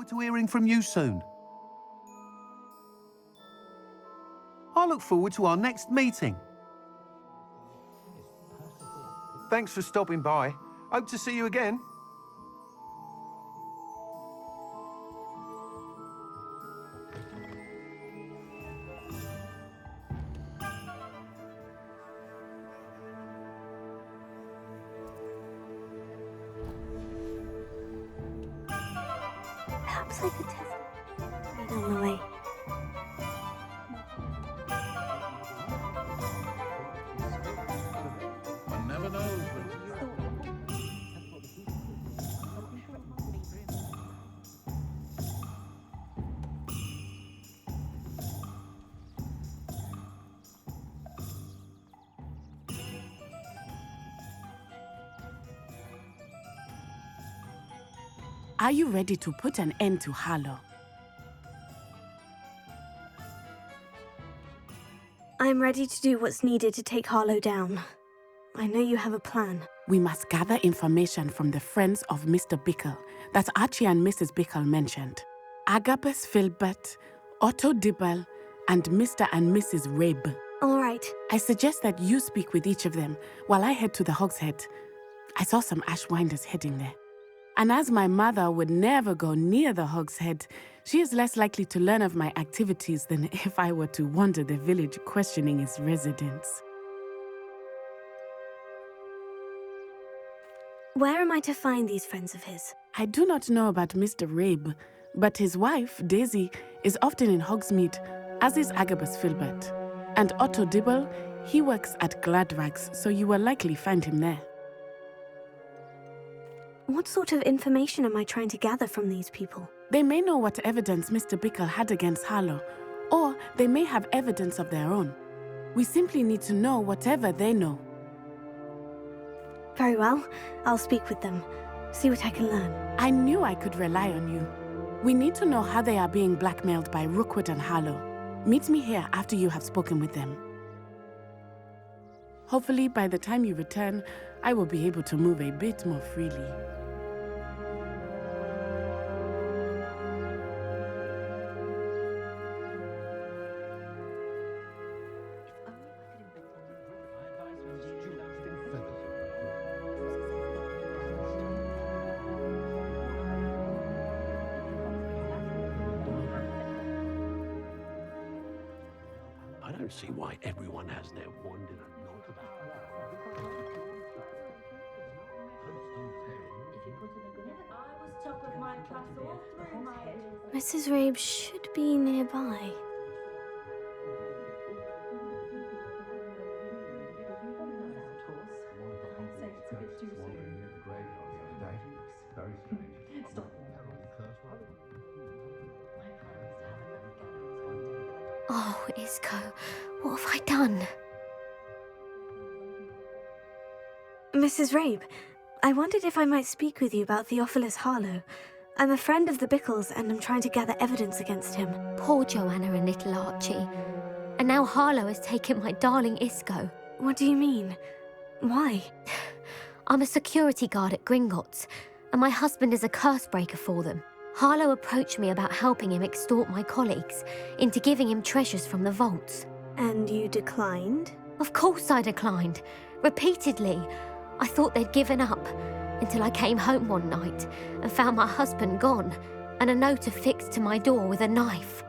forward to hearing from you soon. I look forward to our next meeting. Thanks for stopping by. Hope to see you again. Perhaps I could test right on the way. One never knows. Are you ready to put an end to Harlow? I'm ready to do what's needed to take Harlow down. I know you have a plan. We must gather information from the friends of Mr. Bickle that Archie and Mrs. Bickle mentioned. Agabus Filbert, Otto Dibble, and Mr. and Mrs. Rabe. All right. I suggest that you speak with each of them while I head to the Hogshead. I saw some Ashwinders heading there. And as my mother would never go near the Hogshead, she is less likely to learn of my activities than if I were to wander the village questioning its residents. Where am I to find these friends of his? I do not know about Mr. Rabe, but his wife, Daisy, is often in Hogsmeade, as is Agabus Filbert. And Otto Dibble, he works at Gladrags, so you will likely find him there. What sort of information am I trying to gather from these people? They may know what evidence Mr. Bickle had against Harlow, or they may have evidence of their own. We simply need to know whatever they know. Very well. I'll speak with them. See what I can learn. I knew I could rely on you. We need to know how they are being blackmailed by Rookwood and Harlow. Meet me here after you have spoken with them. Hopefully, by the time you return, I will be able to move a bit more freely. I don't see why everyone has their wand in a knot about. Mrs. Rabe should be nearby. Oh, Isco, what have I done? Mrs. Rabe, I wondered if I might speak with you about Theophilus Harlow. I'm a friend of the Bickles and I'm trying to gather evidence against him. Poor Joanna and little Archie. And now Harlow has taken my darling Isco. What do you mean? Why? I'm a security guard at Gringotts, and my husband is a curse breaker for them. Harlow approached me about helping him extort my colleagues into giving him treasures from the vaults. And you declined? Of course I declined. Repeatedly. I thought they'd given up, until I came home one night and found my husband gone, and a note affixed to my door with a knife.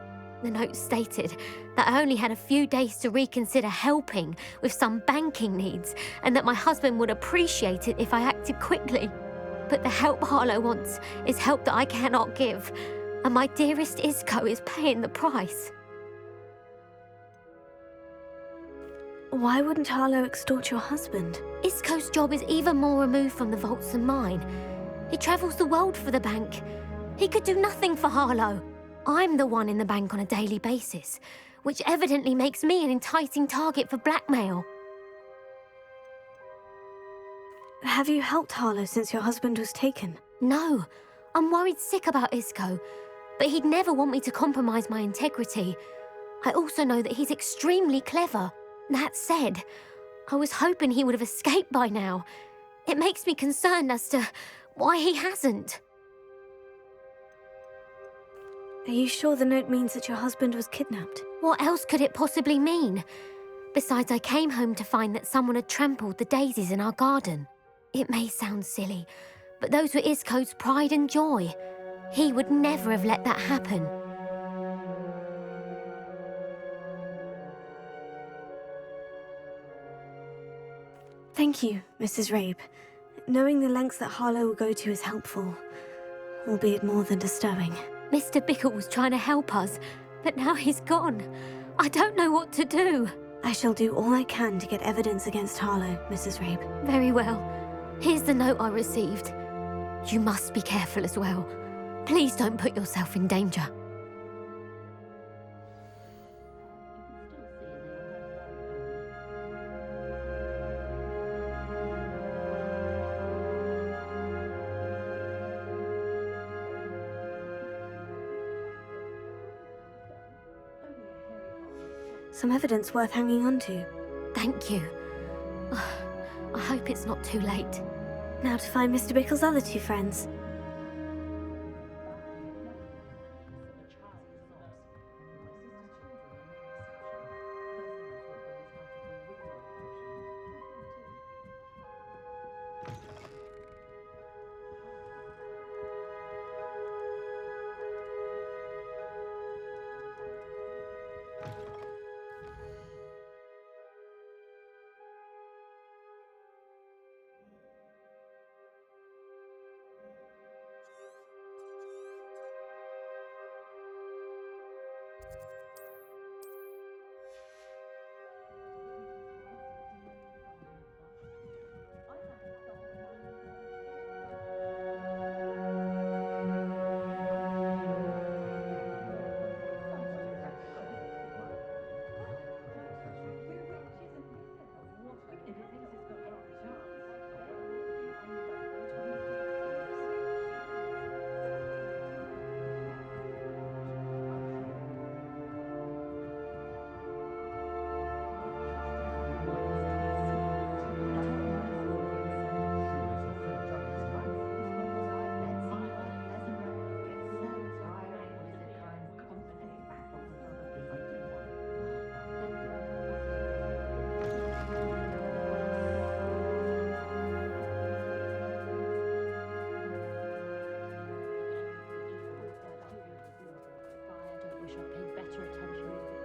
The note stated that I only had a few days to reconsider helping with some banking needs, and that my husband would appreciate it if I acted quickly. But the help Harlow wants is help that I cannot give, and my dearest Isco is paying the price. Why wouldn't Harlow extort your husband? Isco's job is even more removed from the vaults than mine. He travels the world for the bank. He could do nothing for Harlow. I'm the one in the bank on a daily basis, which evidently makes me an enticing target for blackmail. Have you helped Harlow since your husband was taken? No, I'm worried sick about Isco, but he'd never want me to compromise my integrity. I also know that he's extremely clever. That said, I was hoping he would have escaped by now. It makes me concerned as to why he hasn't. Are you sure the note means that your husband was kidnapped? What else could it possibly mean? Besides, I came home to find that someone had trampled the daisies in our garden. It may sound silly, but those were Isco's pride and joy. He would never have let that happen. Thank you, Mrs. Rabe. Knowing the lengths that Harlow will go to is helpful, albeit more than disturbing. Mr. Bickle was trying to help us, but now he's gone. I don't know what to do. I shall do all I can to get evidence against Harlow, Mrs. Rabe. Very well. Here's the note I received. You must be careful as well. Please don't put yourself in danger. Some evidence worth hanging on to. Thank you. I hope it's not too late. Now to find Mr. Bickle's other two friends.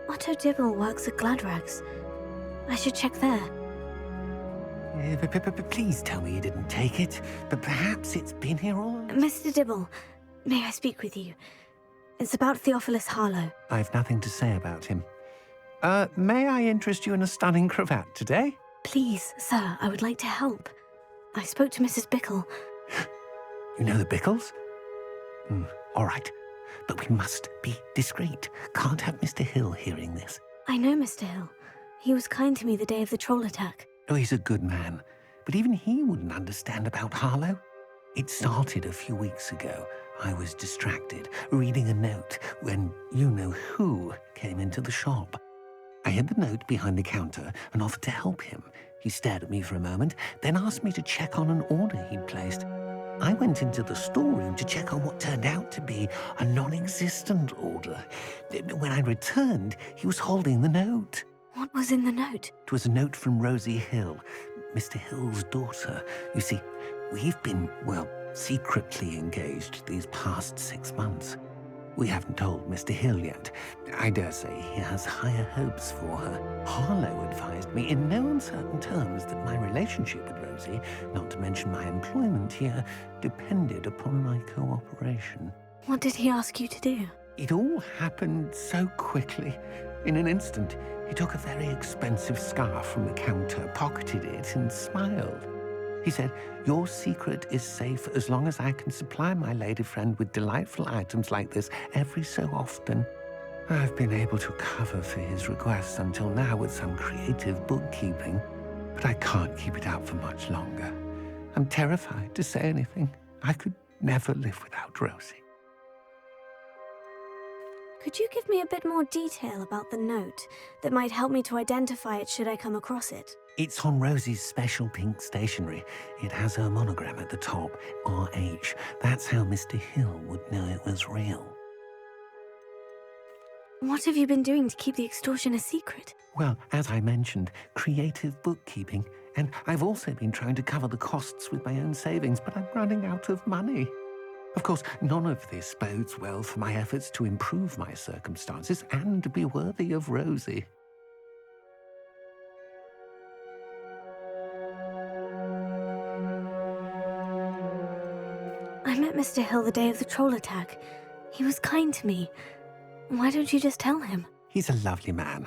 Otto Dibble works at Gladrags. I should check there. Please tell me you didn't take it. But perhaps it's been here all... Mr. Dibble, may I speak with you? It's about Theophilus Harlow. I've nothing to say about him. May I interest you in a stunning cravat today? Please, sir, I would like to help. I spoke to Mrs. Bickle. You know the Bickles? All right. But we must be discreet. Can't have Mr. Hill hearing this. I know Mr. Hill. He was kind to me the day of the troll attack. Oh, he's a good man. But even he wouldn't understand about Harlow. It started a few weeks ago. I was distracted, reading a note, when you-know-who came into the shop. I hid the note behind the counter and offered to help him. He stared at me for a moment, then asked me to check on an order he'd placed. I went into the storeroom to check on what turned out to be a non-existent order. When I returned, he was holding the note. What was in the note? It was a note from Rosie Hill, Mr. Hill's daughter. You see, we've been, well, secretly engaged these past 6 months. We haven't told Mr. Hill yet. I dare say he has higher hopes for her. Harlow advised me in no uncertain terms that my relationship with Rosie, not to mention my employment here, depended upon my cooperation. What did he ask you to do? It all happened so quickly. In an instant, he took a very expensive scarf from the counter, pocketed it, and smiled. He said, "Your secret is safe as long as I can supply my lady friend with delightful items like this every so often." I've been able to cover for his requests until now with some creative bookkeeping, but I can't keep it out for much longer. I'm terrified to say anything. I could never live without Rosie. Could you give me a bit more detail about the note that might help me to identify it should I come across it? It's on Rosie's special pink stationery. It has her monogram at the top, RH. That's how Mr. Hill would know it was real. What have you been doing to keep the extortion a secret? Well, as I mentioned, creative bookkeeping. And I've also been trying to cover the costs with my own savings, but I'm running out of money. Of course, none of this bodes well for my efforts to improve my circumstances and be worthy of Rosie. I met Mr. Hill the day of the troll attack. He was kind to me. Why don't you just tell him? He's a lovely man,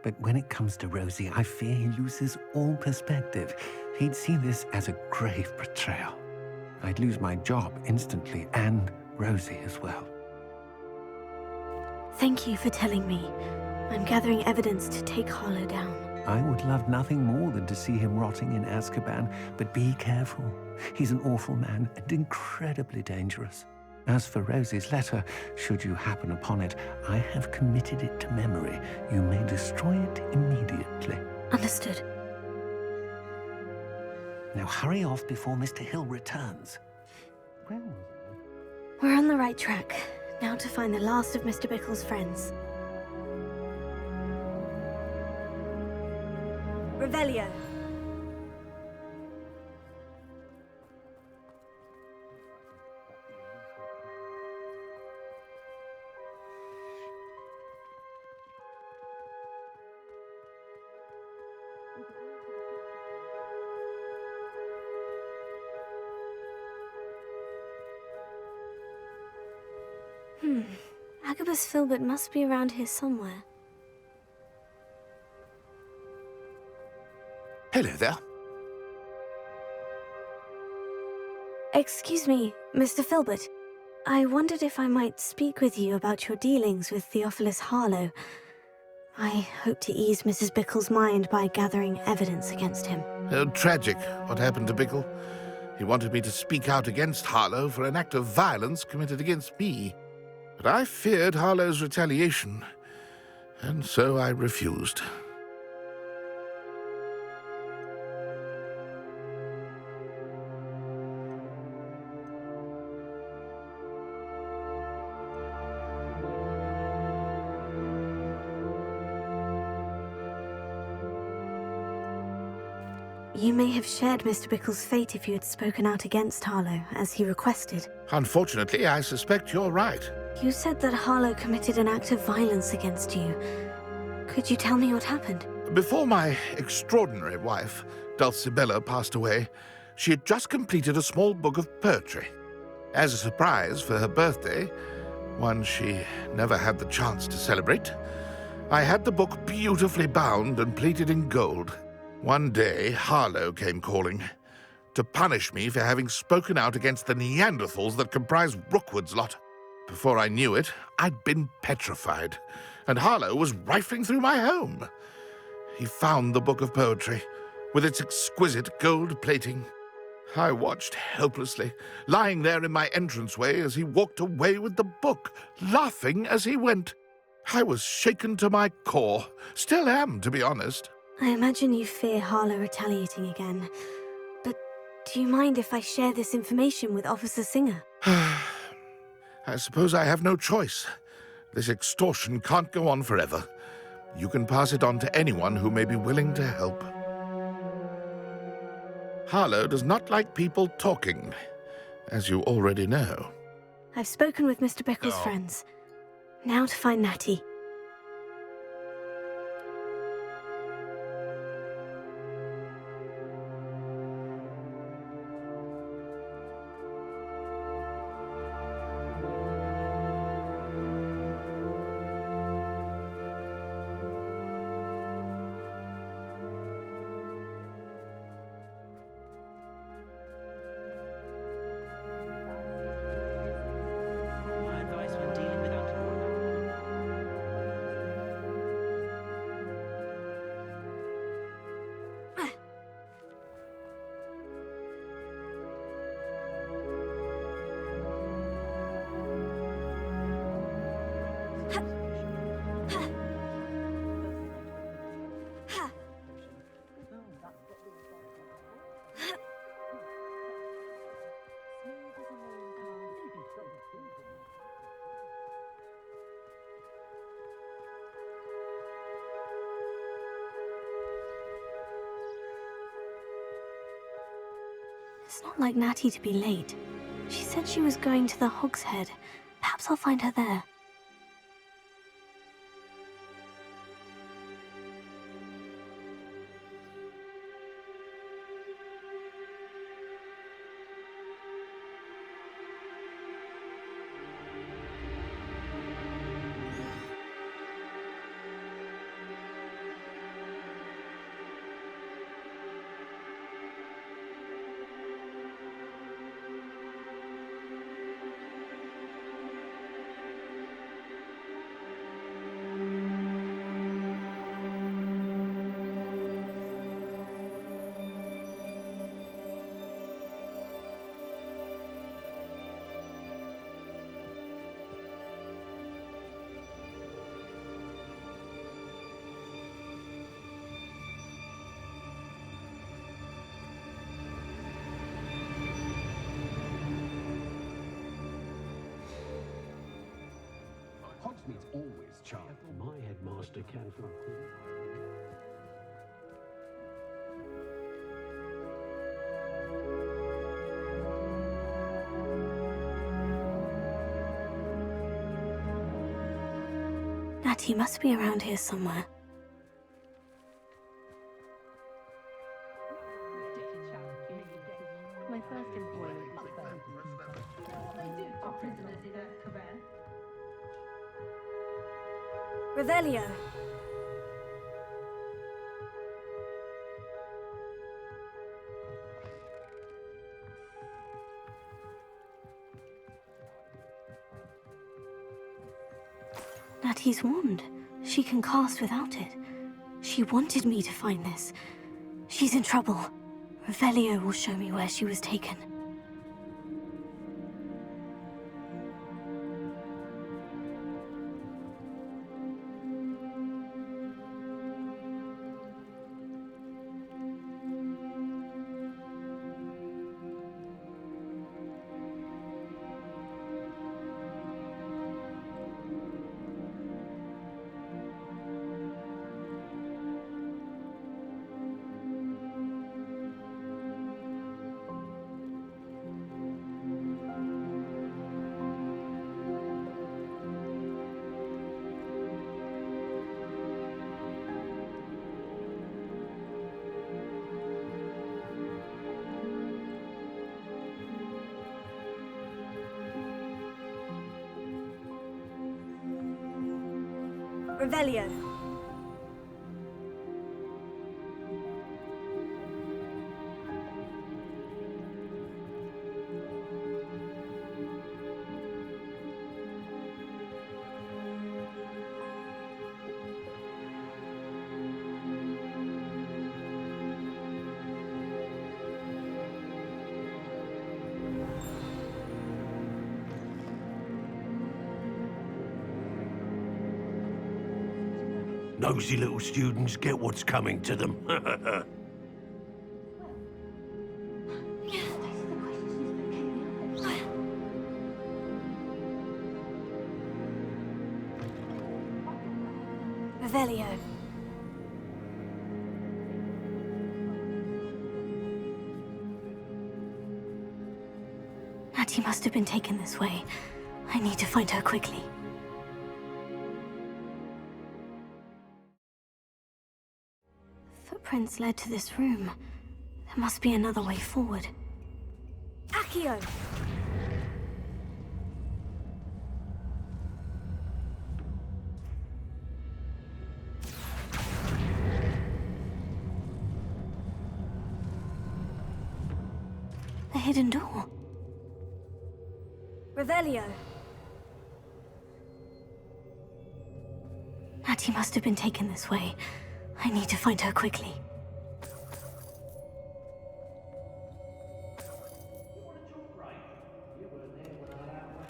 but when it comes to Rosie, I fear he loses all perspective. He'd see this as a grave betrayal. I'd lose my job instantly, and Rosie as well. Thank you for telling me. I'm gathering evidence to take Harlow down. I would love nothing more than to see him rotting in Azkaban, but be careful. He's an awful man and incredibly dangerous. As for Rosie's letter, should you happen upon it, I have committed it to memory. You may destroy it immediately. Understood. Now hurry off before Mr. Hill returns. We're on the right track. Now to find the last of Mr. Bickle's friends. Revelio. Agabus Filbert must be around here somewhere. Hello there. Excuse me, Mr. Filbert. I wondered if I might speak with you about your dealings with Theophilus Harlow. I hope to ease Mrs. Bickle's mind by gathering evidence against him. Oh, tragic, what happened to Bickle. He wanted me to speak out against Harlow for an act of violence committed against me. But I feared Harlow's retaliation, and so I refused. You may have shared Mr. Bickle's fate if you had spoken out against Harlow, as he requested. Unfortunately, I suspect you're right. You said that Harlow committed an act of violence against you. Could you tell me what happened? Before my extraordinary wife, Dulcibella, passed away, she had just completed a small book of poetry. As a surprise for her birthday, one she never had the chance to celebrate, I had the book beautifully bound and plated in gold. One day, Harlow came calling to punish me for having spoken out against the Neanderthals that comprise Rookwood's lot. Before I knew it, I'd been petrified, and Harlow was rifling through my home. He found the book of poetry, with its exquisite gold plating. I watched helplessly, lying there in my entranceway as he walked away with the book, laughing as he went. I was shaken to my core, still am, to be honest. I imagine you fear Harlow retaliating again. But do you mind if I share this information with Officer Singer? I suppose I have no choice. This extortion can't go on forever. You can pass it on to anyone who may be willing to help. Harlow does not like people talking, as you already know. I've spoken with Mr. Bickle's friends. Now to find Natty. My advice when dealing with untoward. It's not like Natty to be late. She said she was going to the Hogshead. Perhaps I'll find her there. Hogsmeade's always charming. My headmaster can for Natty must be around here somewhere. My first employer was Are prisoners in Azkaban? Revelio! Natty's wand. She can cast without it. She wanted me to find this. She's in trouble. Revelio will show me where she was taken. Revelio. nosy little students get what's coming to them. Revelio. Natty must have been taken this way. I need to find her quickly. Footprints led to this room. There must be another way forward. Accio! The hidden door. Revelio. Natty must have been taken this way. I need to find her quickly.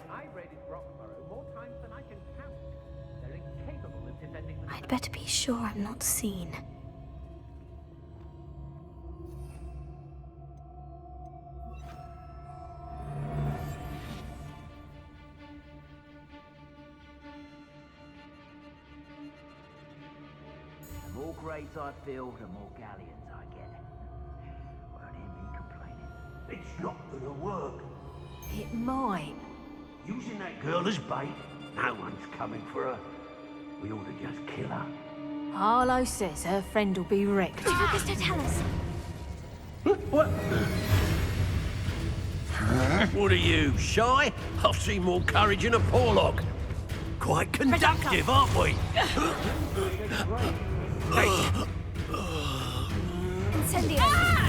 I raided Brockborough more times than I can count. They're incapable of defending themselves. I'd better be sure I'm not seen. The more graves I fill, the more galleons I get. Won't hear me complaining. It's not gonna work. It might. Using that girl as bait, no one's coming for her. We ought to just kill her. Harlow says her friend will be wrecked. Focus to tell us. What? What are you, shy? I've seen more courage in a porlock. Quite conductive, aren't we? Incendio.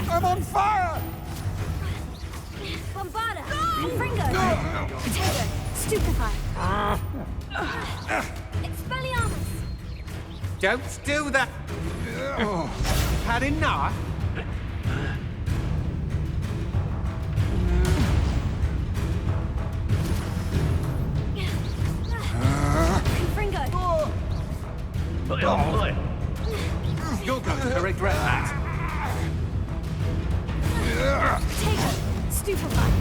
I'm on fire! Bombarda. Fringo. Potato. Stupefy. Expelliarmus. Don't do that! Had enough? Fringo. You're going to regret that. Potato. Stupefy.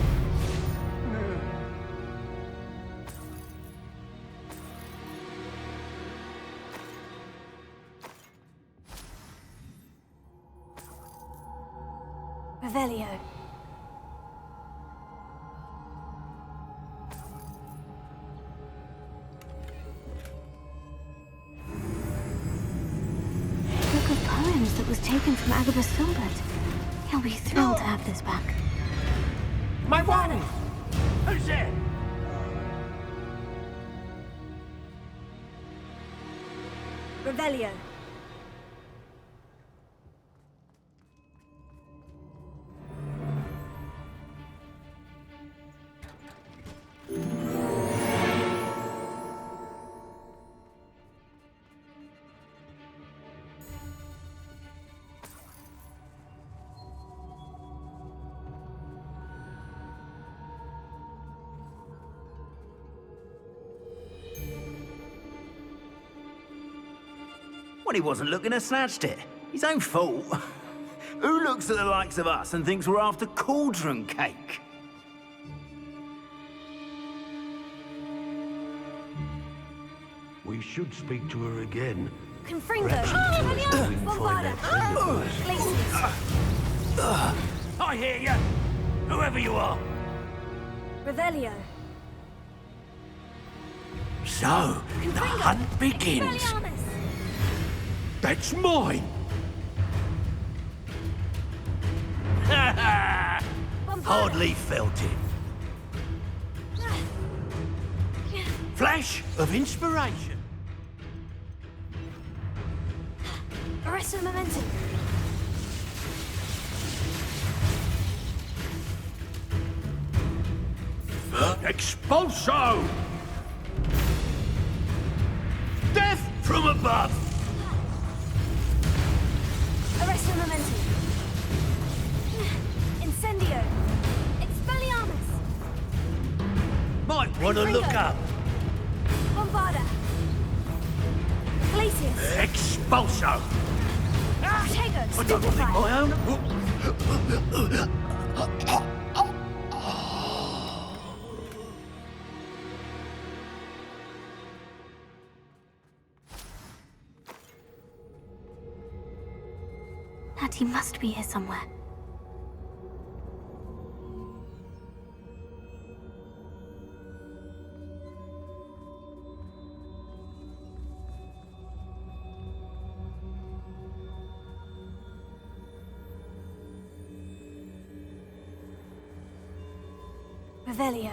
Revelio. Book of poems that was taken from Agabus Filbert. He'll be thrilled to have this back. My wife! Who's there? Revelio. Well, he wasn't looking to snatched it. His own fault. Who looks at the likes of us and thinks we're after cauldron cake? We should speak to her again. Confringo. Expelliarmus! We can find that friend of ours. Glacius. I hear you. Whoever you are. Revelio. So, the hunt begins. Expelliarmus. That's mine! Hardly felt it. Flash of inspiration. Arresto momentum. Expulso! Death from above. Arresto momentum. Incendio. Expelliarmus. Might want to look up. Bombarda. Glacius. Expulso. Protego. I don't think Stupefy. my own. He must be here somewhere. Revelio.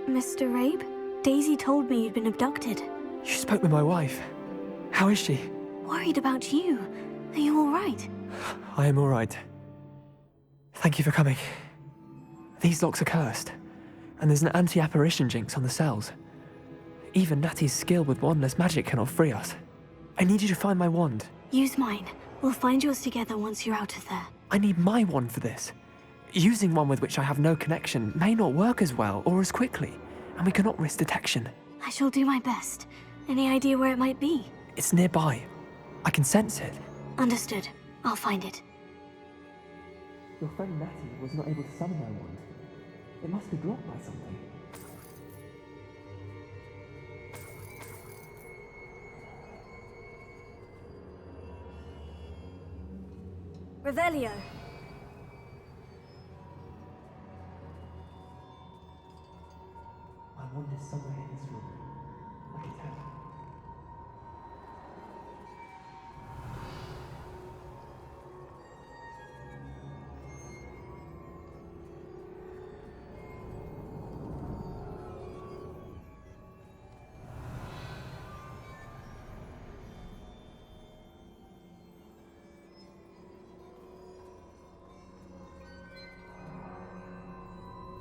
Mr. Rabe, Daisy told me you'd been abducted. You spoke with my wife. How is she? Worried about you. Are you all right? I am all right. Thank you for coming. These locks are cursed, and there's an anti-apparition jinx on the cells. Even Natty's skill with wandless magic cannot free us. I need you to find my wand. Use mine. We'll find yours together once you're out of there. I need my wand for this. Using one with which I have no connection may not work as well or as quickly, and we cannot risk detection. I shall do my best. Any idea where it might be? It's nearby. I can sense it. Understood. I'll find it. Your friend Natty was not able to summon my wand. It must be blocked by something. Revelio. My wand is somewhere in this room. I can tell.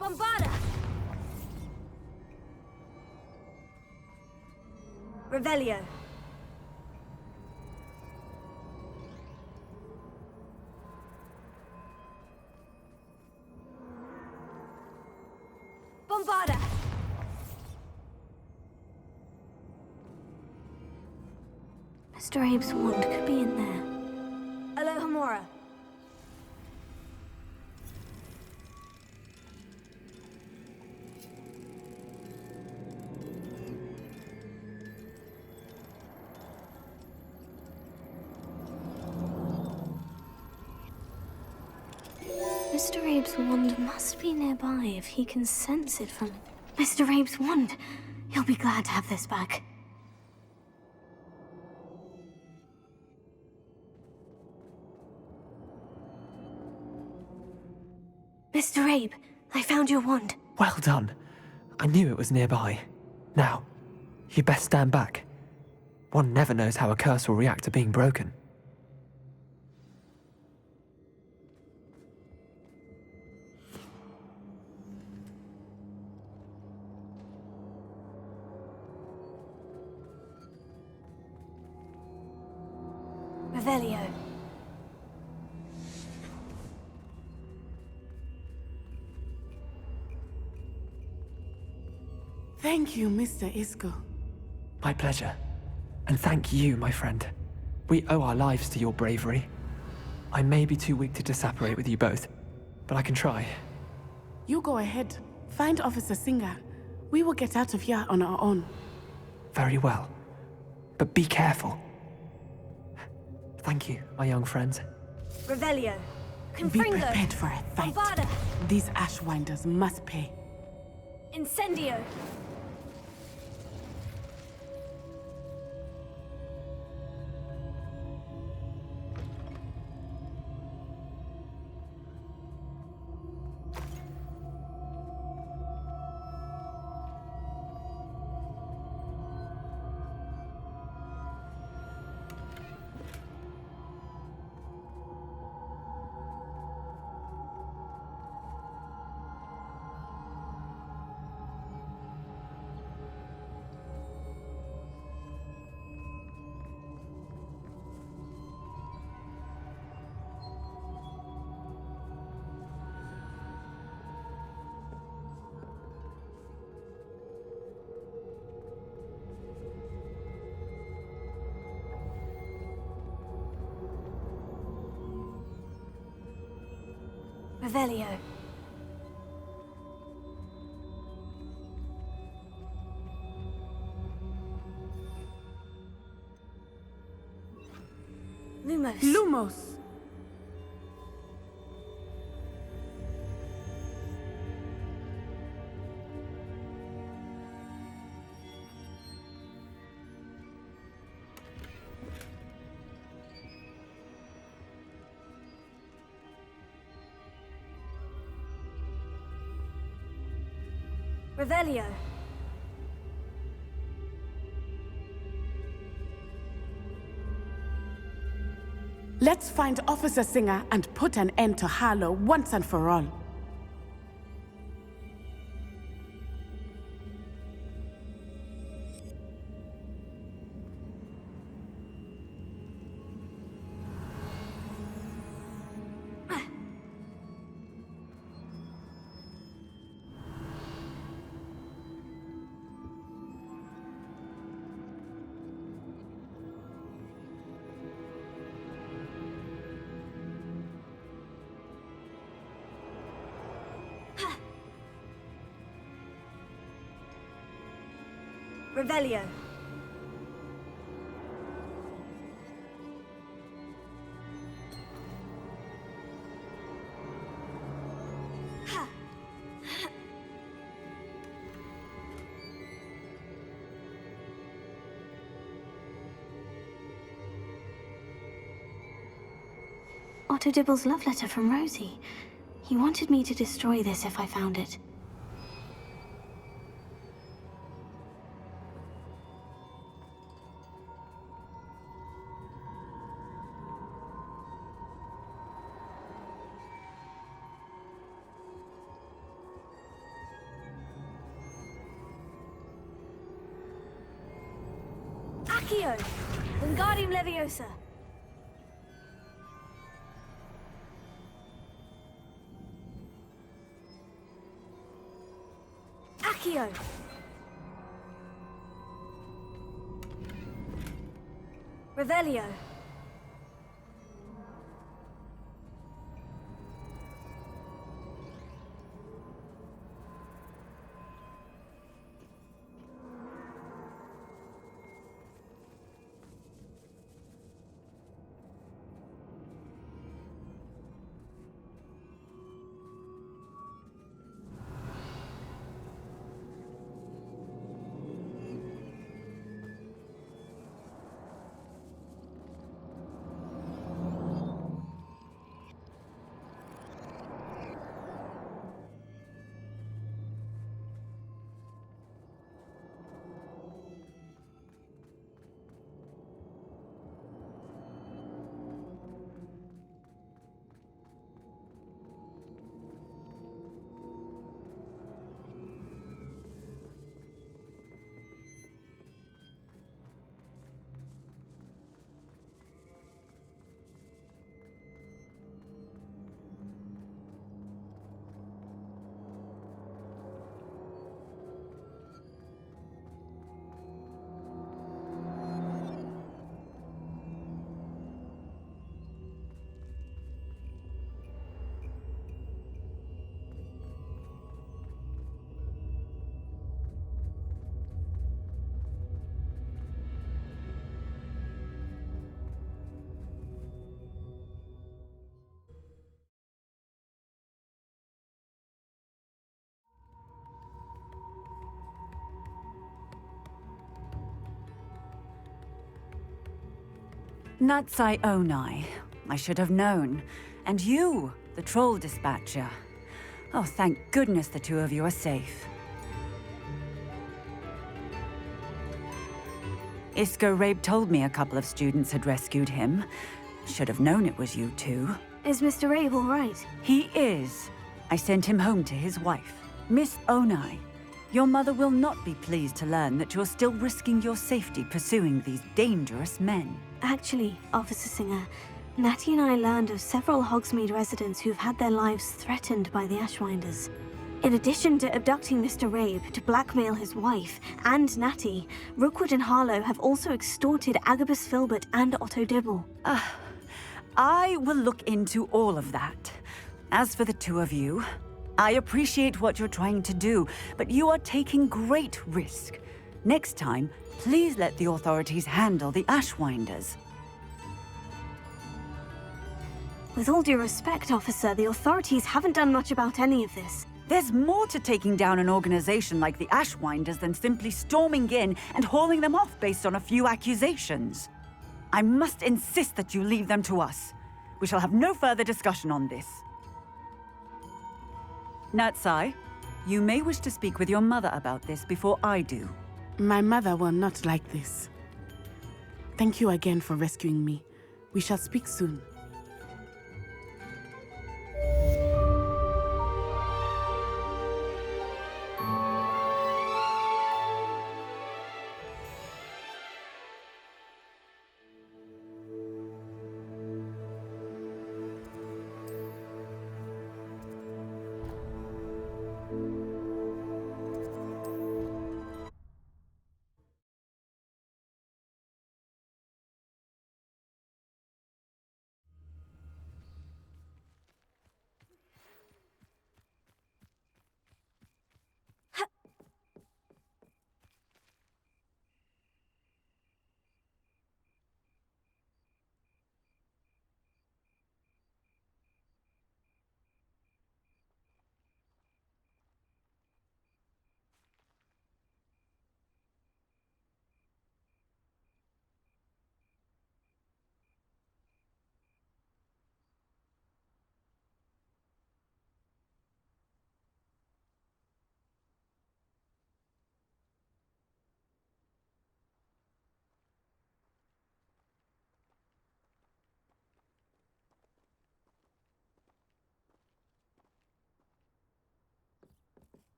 Bombarda! Revelio. Bombarda! Mr. Abe's wand could be in there. Alohomora. Mr. Abe's wand must be nearby if he can sense it from... Mr. Abe's wand! He'll be glad to have this back. Mr. Abe, I found your wand. Well done. I knew it was nearby. Now, you best stand back. One never knows how a curse will react to being broken. Revelio. Thank you, Mr. Isco. My pleasure. And thank you, my friend. We owe our lives to your bravery. I may be too weak to disapparate with you both, but I can try. You go ahead. Find Officer Singer. We will get out of here on our own. Very well. But be careful. Thank you, my young friends. Revelio. Be Confringo. prepared for a fight. Bombarda. These Ashwinders must pay. Incendio. Revelio. Lumos. Lumos! Revelio. Let's find Officer Singer and put an end to Harlow once and for all. Revelio. Otto Dibble's love letter from Rosie. He wanted me to destroy this if I found it. Accio! Wingardium Leviosa! Accio! Revelio. Natsai Onai. I should have known. And you, the troll dispatcher. Oh, thank goodness the two of you are safe. Isco Rabe told me a couple of students had rescued him. Should have known it was you two. Is Mr. Rabe all right? He is. I sent him home to his wife. Miss Onai, your mother will not be pleased to learn that you're still risking your safety pursuing these dangerous men. Actually, Officer Singer, Natty and I learned of several Hogsmeade residents who've had their lives threatened by the Ashwinders. In addition to abducting Mr. Rabe to blackmail his wife and Natty, Rookwood and Harlow have also extorted Agabus Filbert and Otto Dibble. I will look into all of that. As for the two of you, I appreciate what you're trying to do, but you are taking great risk. Next time, please let the authorities handle the Ashwinders. With all due respect, officer, the authorities haven't done much about any of this. There's more to taking down an organization like the Ashwinders than simply storming in and hauling them off based on a few accusations. I must insist that you leave them to us. We shall have no further discussion on this. Natsai, you may wish to speak with your mother about this before I do. My mother will not like this. Thank you again for rescuing me. We shall speak soon.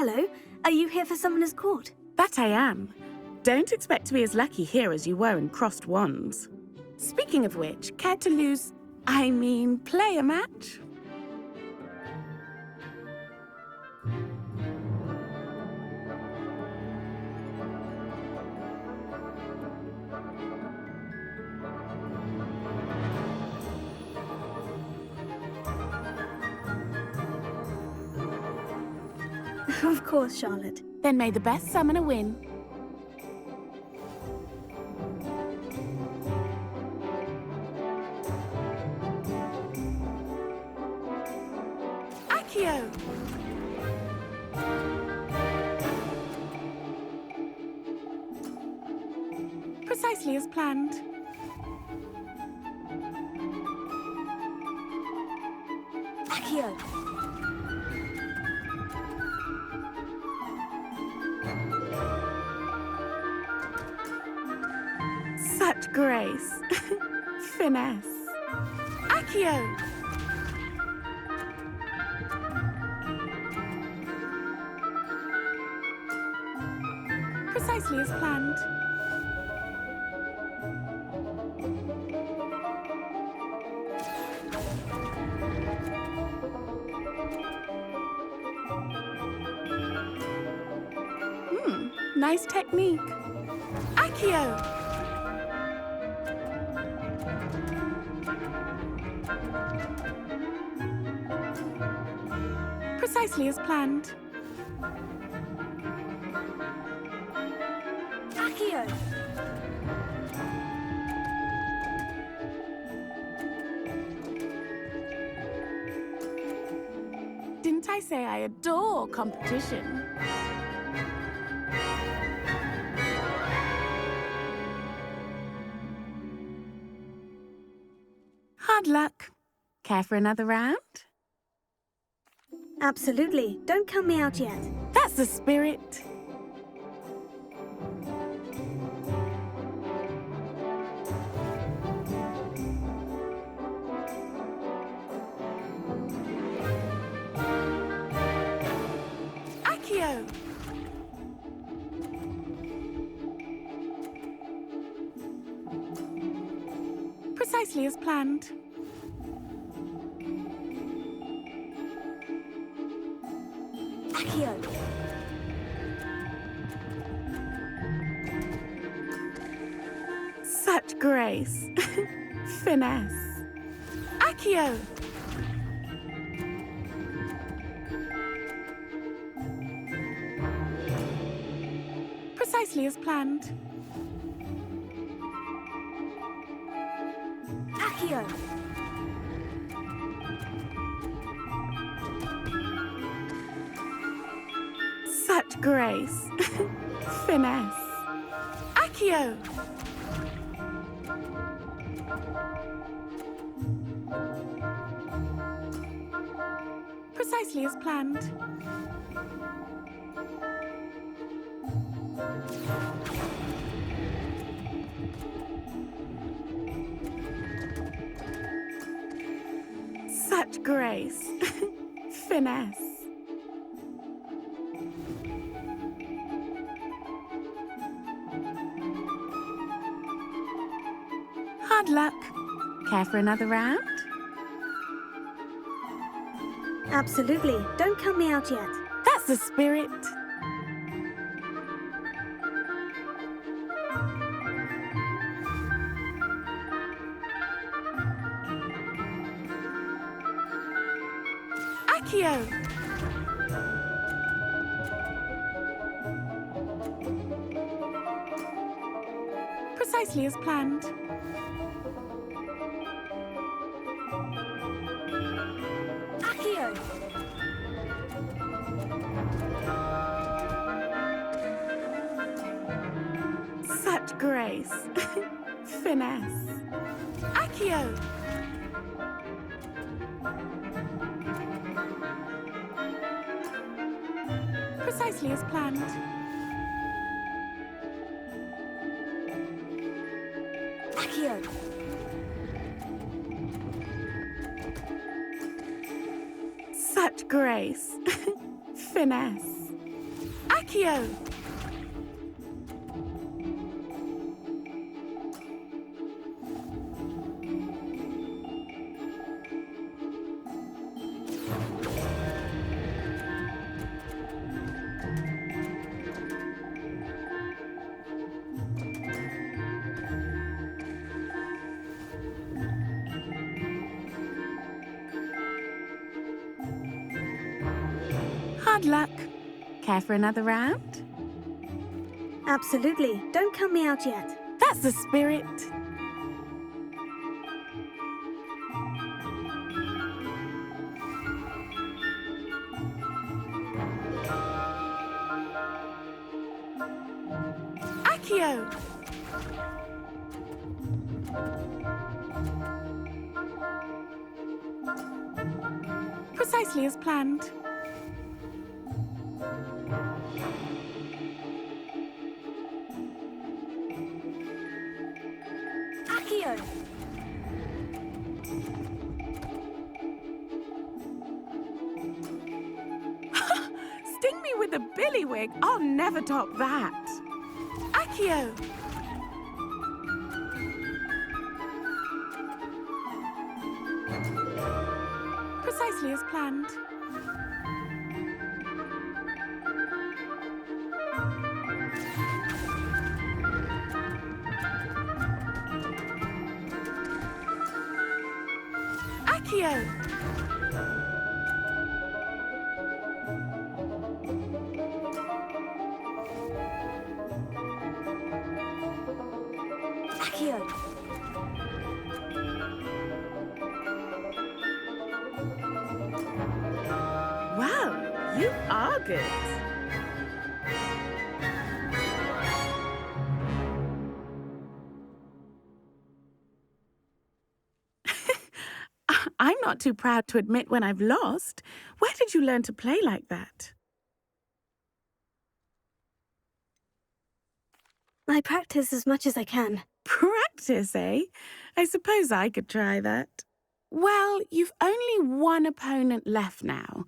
Hello. Are you here for Summoner's Court? That I am. Don't expect to be as lucky here as you were in Crossed Wands. Speaking of which, care to play a match? Of course, Charlotte. Then may the best summoner win. Accio! Precisely as planned. Accio! Such grace. Finesse. Accio! Precisely as planned. Nice technique. Accio! Precisely as planned. Accio! Didn't I say I adore competition? Hard luck. Care for another round? Absolutely. Don't count me out yet. That's the spirit. Accio! Precisely as planned. Accio! Such grace. Finesse. Accio! Precisely as planned. Accio! Such grace. Finesse. Accio! Precisely as planned. Such grace. Finesse. Hard luck. Care for another round? Absolutely. Don't count me out yet. That's the spirit. Accio! Precisely as planned. Accio! Such grace. Finesse. Accio! Precisely as planned. Accio! Such grace. Finesse. Accio! Hard luck. Care for another round? Absolutely. Don't count me out yet. That's the spirit. Accio! Precisely as planned. Accio! Sting me with a billywig. I'll never top that. Accio! Precisely as planned. Accio! Accio! Wow, you are good. I'm not too proud to admit when I've lost. Where did you learn to play like that? I practice as much as I can. Practice, eh? I suppose I could try that. Well, you've only one opponent left now.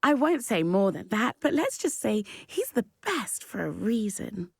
I won't say more than that, but let's just say he's the best for a reason.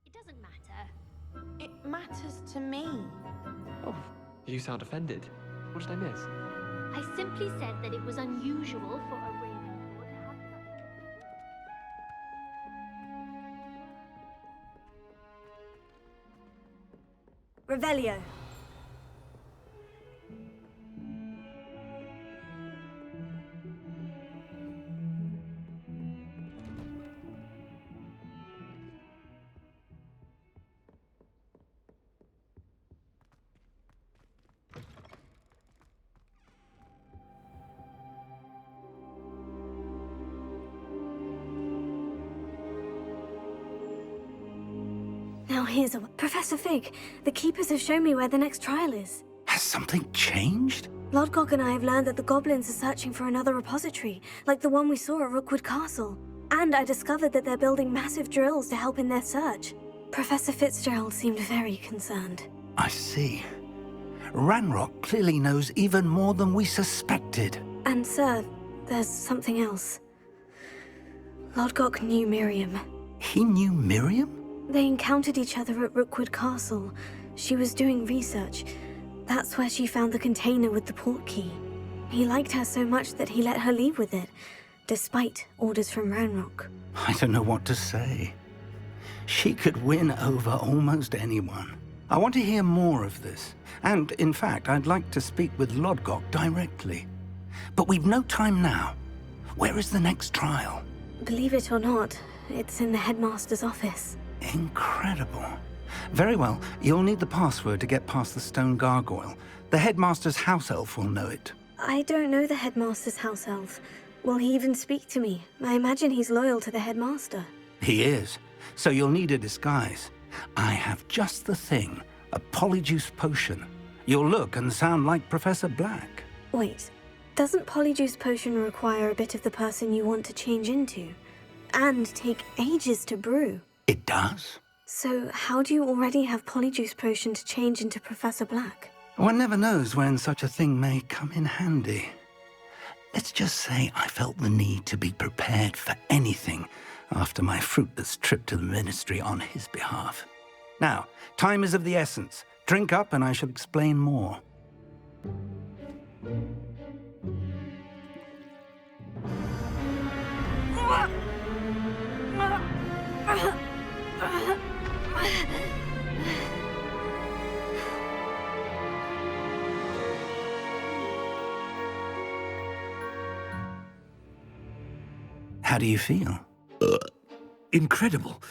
It doesn't matter. It matters to me. Oh, you sound offended. What did I miss? I simply said that it was unusual for a Ravenclaw to have such... Revelio. Now here's a... Professor Fig, the Keepers have shown me where the next trial is. Has something changed? Lodgok and I have learned that the goblins are searching for another repository, like the one we saw at Rookwood Castle. And I discovered that they're building massive drills to help in their search. Professor Fitzgerald seemed very concerned. I see. Ranrock clearly knows even more than we suspected. And sir, there's something else. Lodgok knew Miriam. He knew Miriam? They encountered each other at Rookwood Castle. She was doing research. That's where she found the container with the port key. He liked her so much that he let her leave with it, despite orders from Ranrock. I don't know what to say. She could win over almost anyone. I want to hear more of this. And, in fact, I'd like to speak with Lodgok directly. But we've no time now. Where is the next trial? Believe it or not, it's in the headmaster's office. Incredible. Very well, you'll need the password to get past the stone gargoyle. The headmaster's house elf will know it. I don't know the headmaster's house elf. Will he even speak to me? I imagine he's loyal to the headmaster. He is. So you'll need a disguise. I have just the thing. A polyjuice potion. You'll look and sound like Professor Black. Wait, doesn't polyjuice potion require a bit of the person you want to change into? And take ages to brew? It does. So how do you already have polyjuice potion to change into Professor Black? One never knows when such a thing may come in handy. Let's just say I felt the need to be prepared for anything after my fruitless trip to the ministry on his behalf. Now, time is of the essence. Drink up and I shall explain more. How do you feel? Incredible.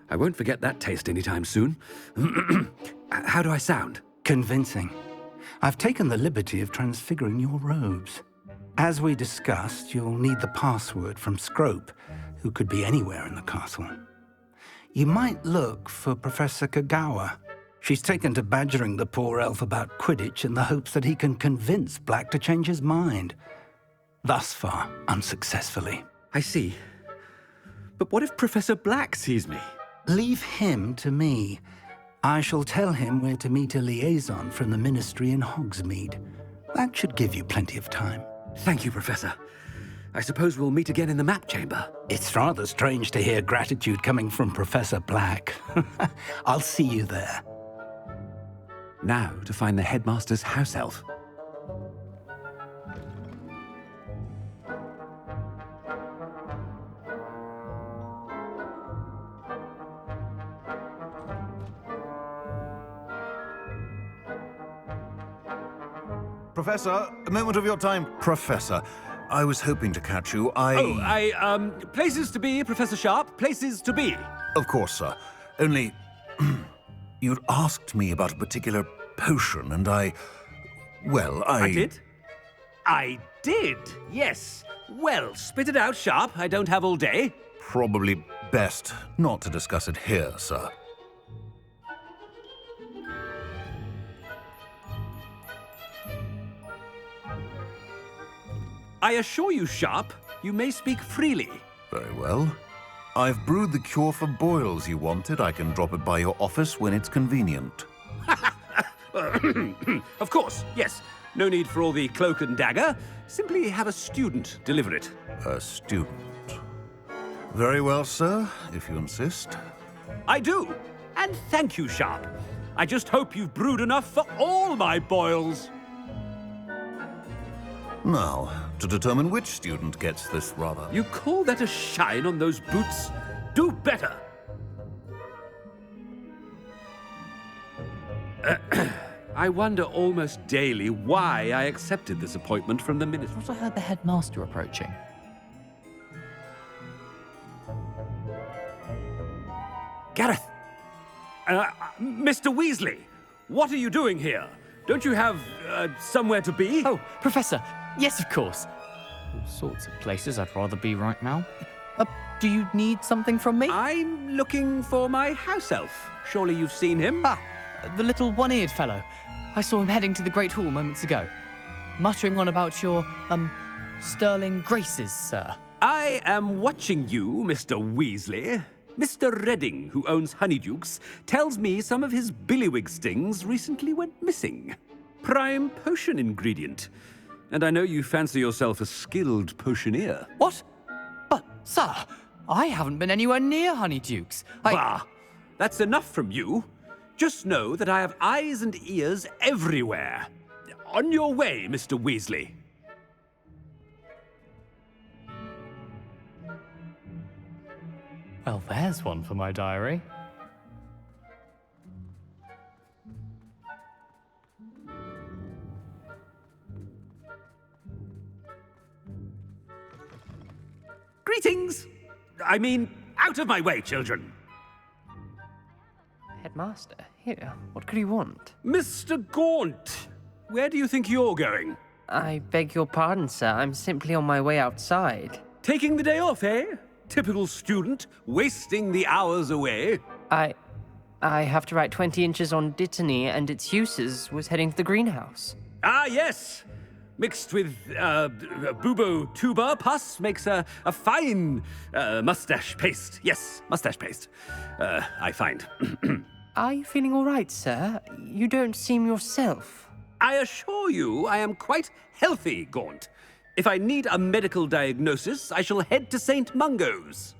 I won't forget that taste anytime soon. How do I sound? Convincing. I've taken the liberty of transfiguring your robes. As we discussed, you'll need the password from Scrope, who could be anywhere in the castle. You might look for Professor Kagawa. She's taken to badgering the poor elf about Quidditch in the hopes that he can convince Black to change his mind. Thus far, unsuccessfully. I see. But what if Professor Black sees me? Leave him to me. I shall tell him where to meet a liaison from the ministry in Hogsmeade. That should give you plenty of time. Thank you, Professor. I suppose we'll meet again in the map chamber. It's rather strange to hear gratitude coming from Professor Black. I'll see you there. Now to find the headmaster's house elf. Professor, a moment of your time. Professor, I was hoping to catch you. Places to be, Professor Sharp. Places to be. Of course, sir. Only, you'd asked me about a particular potion, and I did? I did, yes. Well, spit it out, Sharp. I don't have all day. Probably best not to discuss it here, sir. I assure you, Sharp, you may speak freely. Very well. I've brewed the cure for boils you wanted. I can drop it by your office when it's convenient. Of course, yes. No need for all the cloak and dagger. Simply have a student deliver it. A student. Very well, sir, if you insist. I do. And thank you, Sharp. I just hope you've brewed enough for all my boils. Now, to determine which student gets this rather... You call that a shine on those boots? Do better! I wonder almost daily why I accepted this appointment from the minister. I heard the headmaster approaching. Gareth! Mr. Weasley, what are you doing here? Don't you have, somewhere to be? Oh, Professor, yes, of course. All sorts of places I'd rather be right now. Do you need something from me? I'm looking for my house elf. Surely you've seen him? Ah, the little one-eared fellow. I saw him heading to the Great Hall moments ago. Muttering on about your, sterling graces, sir. I am watching you, Mr. Weasley. Mr. Redding, who owns Honeydukes, tells me some of his billywig stings recently went missing. Prime potion ingredient. And I know you fancy yourself a skilled potioneer. What? But, sir, I haven't been anywhere near Honeydukes. Bah! That's enough from you. Just know that I have eyes and ears everywhere. On your way, Mr. Weasley. Well, there's one for my diary. Greetings! I mean, out of my way, children! Headmaster, here, what could you want? Mr. Gaunt, where do you think you're going? I beg your pardon, sir. I'm simply on my way outside. Taking the day off, eh? Typical student, wasting the hours away. I have to write 20 inches on Dittany and its uses. Was heading to the greenhouse. Ah, yes! Mixed with bubo tuber pus makes a fine mustache paste. Yes, mustache paste. I find. Are you feeling all right, sir? You don't seem yourself. I assure you I am quite healthy, Gaunt. If I need a medical diagnosis, I shall head to St. Mungo's.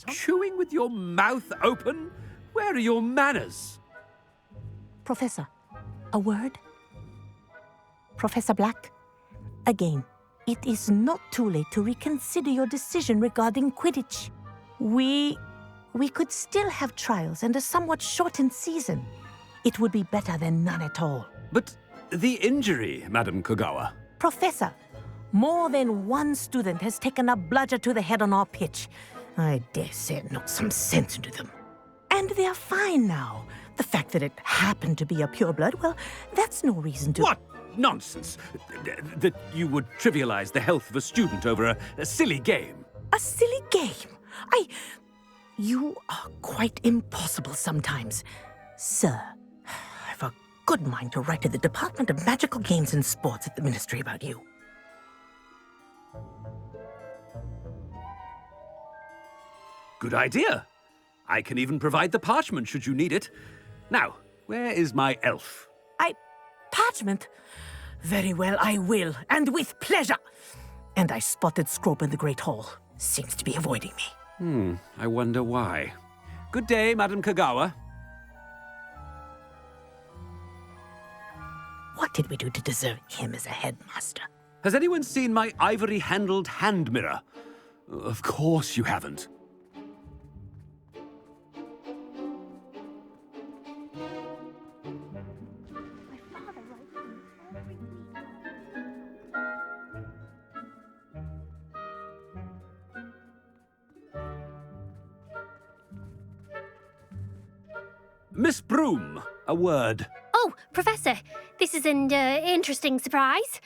Chewing with your mouth open? Where are your manners? Professor, a word? Professor Black, again, it is not too late to reconsider your decision regarding Quidditch. We could still have trials and a somewhat shortened season. It would be better than none at all. But the injury, Madam Kogawa. Professor, more than one student has taken a bludger to the head on our pitch. I dare say it knocked some sense into them. And they're fine now. The fact that it happened to be a pureblood, well, that's no reason to... What nonsense! That you would trivialize the health of a student over a silly game. A silly game? You are quite impossible sometimes. Sir, I've a good mind to write to the Department of Magical Games and Sports at the Ministry about you. Good idea. I can even provide the parchment should you need it. Now, where is my elf? Parchment? Very well, I will, and with pleasure. And I spotted Scrope in the Great Hall. Seems to be avoiding me. I wonder why. Good day, Madam Kogawa. What did we do to deserve him as a headmaster? Has anyone seen my ivory-handled hand mirror? Of course you haven't. Miss Broom, a word. Oh, Professor, this is an interesting surprise.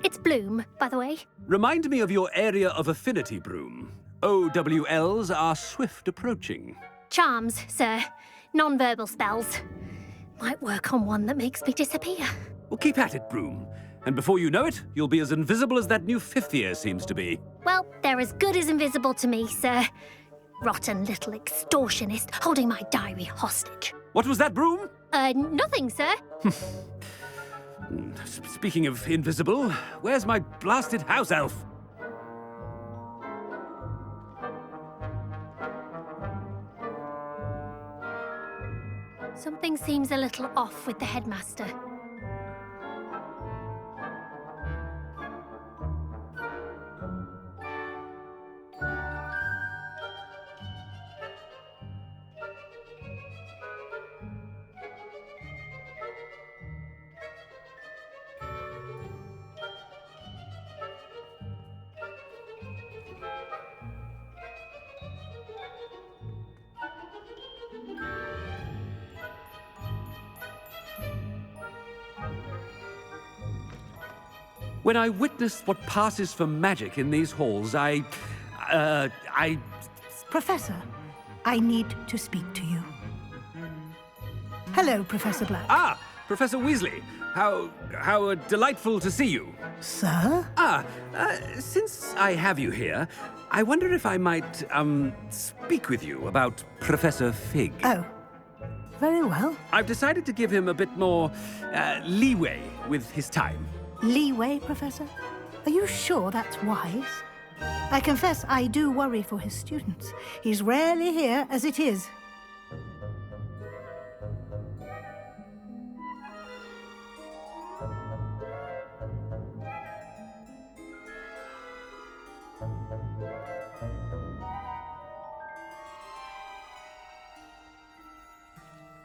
It's Bloom, by the way. Remind me of your area of affinity, Broom. OWLs are swift approaching. Charms, sir. Non-verbal spells. Might work on one that makes me disappear. Well, keep at it, Broom. And before you know it, you'll be as invisible as that new fifth year seems to be. Well, they're as good as invisible to me, sir. Rotten little extortionist holding my diary hostage. What was that, Broom? Nothing, sir. Speaking of invisible, where's my blasted house elf? Something seems a little off with the headmaster. When I witness what passes for magic in these halls, I... Professor, I need to speak to you. Hello, Professor Black. Ah, Professor Weasley. How delightful to see you. Sir? Since I have you here, I wonder if I might, speak with you about Professor Fig. Oh, very well. I've decided to give him a bit more, leeway with his time. Leeway, Professor? Are you sure that's wise? I confess I do worry for his students. He's rarely here as it is.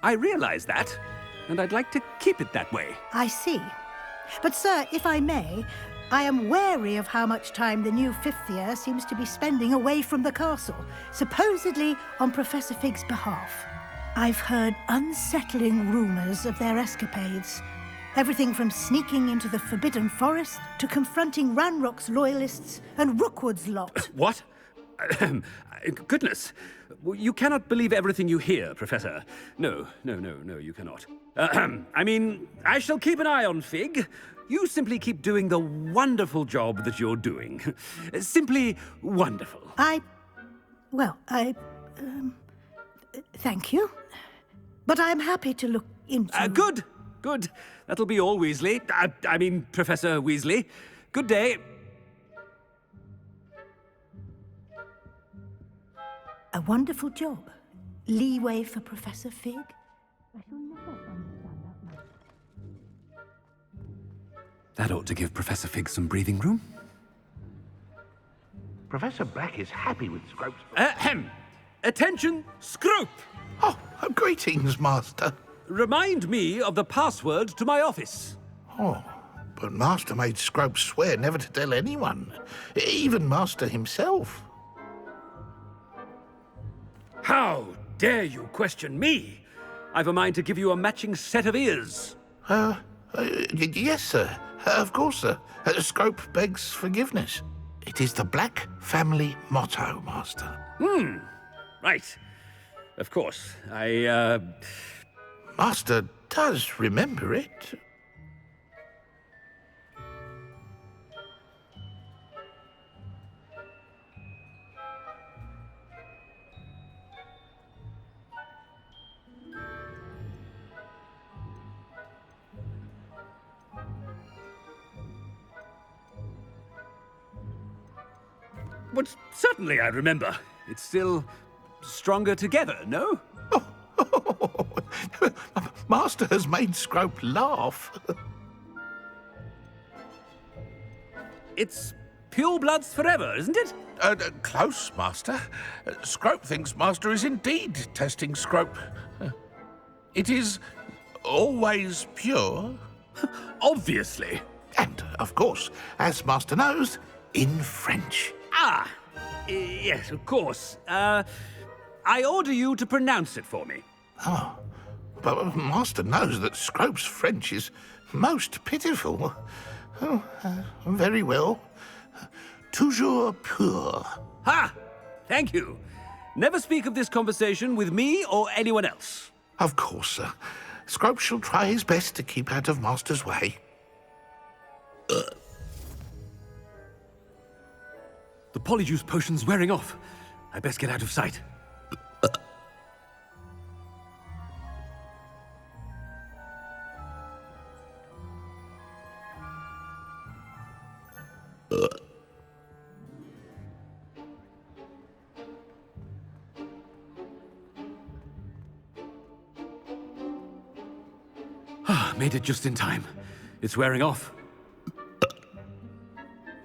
I realize that, and I'd like to keep it that way. I see. But, sir, if I may, I am wary of how much time the new fifth year seems to be spending away from the castle, supposedly on Professor Fig's behalf. I've heard unsettling rumors of their escapades. Everything from sneaking into the Forbidden Forest to confronting Ranrock's loyalists and Rookwood's lot. What? Goodness. You cannot believe everything you hear, Professor. No, you cannot. I mean, I shall keep an eye on Fig. You simply keep doing the wonderful job that you're doing. Simply wonderful. Thank you. But I'm happy to look into... Good. That'll be all, Weasley. I mean, Professor Weasley. Good day. A wonderful job. Leeway for Professor Fig. I shall never understand that much. That ought to give Professor Fig some breathing room. Professor Black is happy with Scrope's... Attention, Scrope! Oh, greetings, Master. Remind me of the password to my office. Oh, but Master made Scrope swear never to tell anyone, even Master himself. How dare you question me? I've a mind to give you a matching set of ears. Yes, sir. Of course, sir. Scrope begs forgiveness. It is the Black family motto, Master. Right. Of course. Master does remember it. But certainly I remember. It's still stronger together, no? Master has made Scrope laugh. It's pure bloods forever, isn't it? Close, Master. Scrope thinks Master is indeed testing Scrope. It is always pure. Obviously. And, of course, as Master knows, in French. Yes, of course. I order you to pronounce it for me. Oh, but Master knows that Scrope's French is most pitiful. Oh, very well. Toujours pur. Ha! Thank you. Never speak of this conversation with me or anyone else. Of course, sir. Scrope shall try his best to keep out of Master's way. The polyjuice potion's wearing off. I best get out of sight. Made it just in time. It's wearing off.